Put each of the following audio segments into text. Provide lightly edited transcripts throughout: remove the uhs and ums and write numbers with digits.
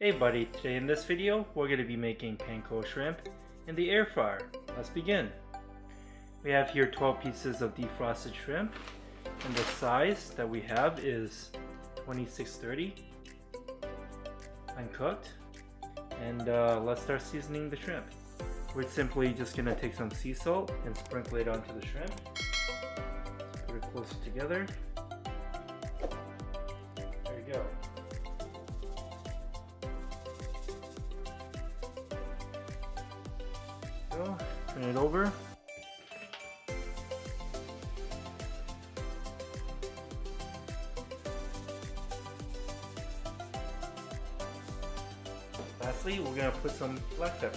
Hey buddy, today in this video we're going to be making Panko shrimp in the air fryer. Let's begin. We have here 12 pieces of defrosted shrimp and the size that we have is 2630 uncooked. And let's start seasoning the shrimp. We're simply just going to take some sea salt and sprinkle it onto the shrimp. Put it closer together. There you go. Turn it over. Lastly, we're going to put some black pepper.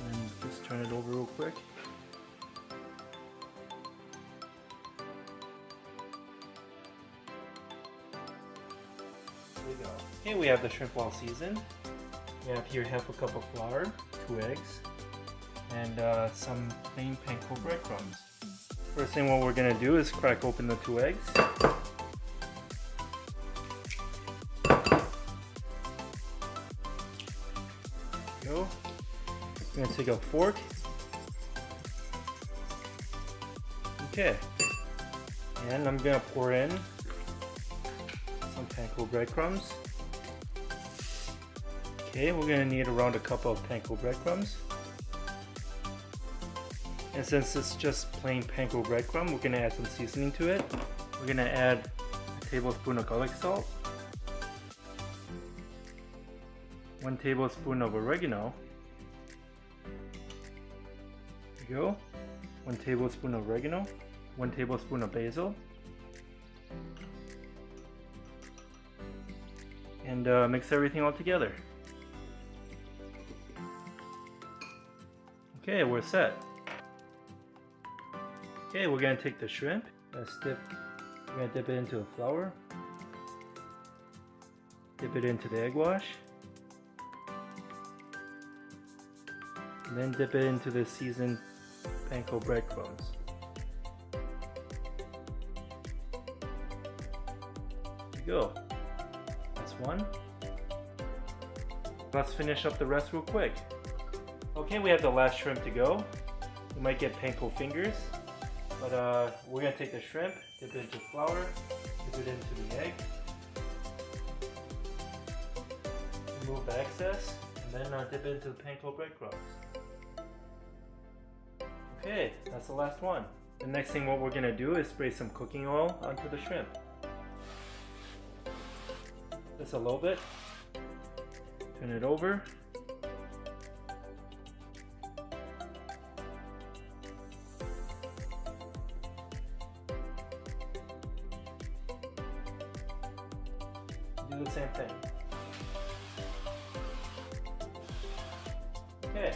And just turn it over real quick. Okay, we have the shrimp well seasoned. We have here half a cup of flour, 2 eggs, and some plain panko breadcrumbs. First thing what we're going to do is crack open the 2 eggs. There we go. I'm going to take a fork. Okay. And I'm going to pour in some panko breadcrumbs. Okay, we're going to need around a cup of panko breadcrumbs. And since it's just plain panko breadcrumb, we're going to add some seasoning to it. We're going to add a tablespoon of garlic salt, 1 tablespoon of oregano. There you go. 1 tablespoon of oregano, 1 tablespoon of basil. And mix everything all together. Okay, we're set. Okay, we're gonna take the shrimp. We're gonna dip it into the flour. Dip it into the egg wash. And then dip it into the seasoned panko breadcrumbs. There you go. That's one. Let's finish up the rest real quick. Okay, we have the last shrimp to go. You might get panko fingers, but we're going to take the shrimp, dip it into flour, dip it into the egg, remove the excess, and then dip it into the panko breadcrumbs. Okay, that's the last one. The next thing what we're going to do is spray some cooking oil onto the shrimp. Just a little bit. Turn it over. Do the same thing. Okay,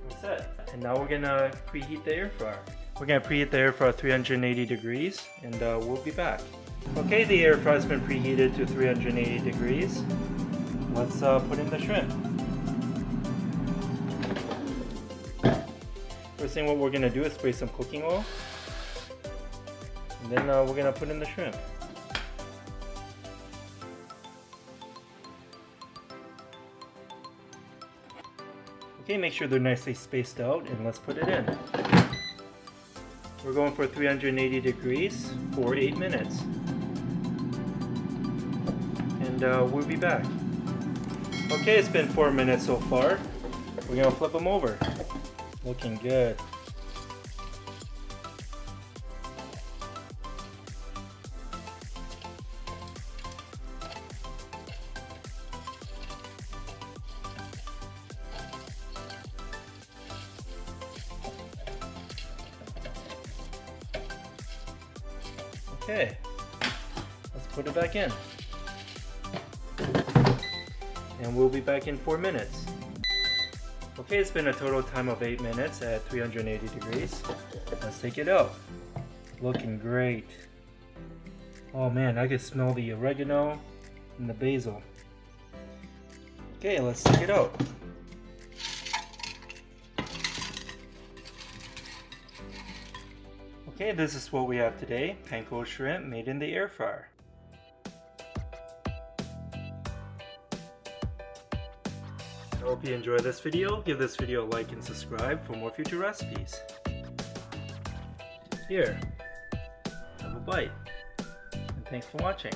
we're set. And now we're gonna preheat the air fryer. We're gonna preheat the air fryer 380 degrees, and we'll be back. Okay, the air fryer has been preheated to 380 degrees. Let's put in the shrimp. First thing what we're gonna do is spray some cooking oil, and then we're gonna put in the shrimp. Okay, make sure they're nicely spaced out, and let's put it in. We're going for 380 degrees for 8 minutes. And we'll be back. Okay, it's been 4 minutes so far. We're gonna flip them over. Looking good. Okay, let's put it back in. And we'll be back in 4 minutes. Okay, it's been a total time of 8 minutes at 380 degrees. Let's take it out. Looking great. Oh man, I can smell the oregano and the basil. Okay, let's take it out. Okay, this is what we have today. Panko shrimp made in the air fryer. I hope you enjoyed this video. Give this video a like and subscribe for more future recipes. Here, have a bite. And thanks for watching.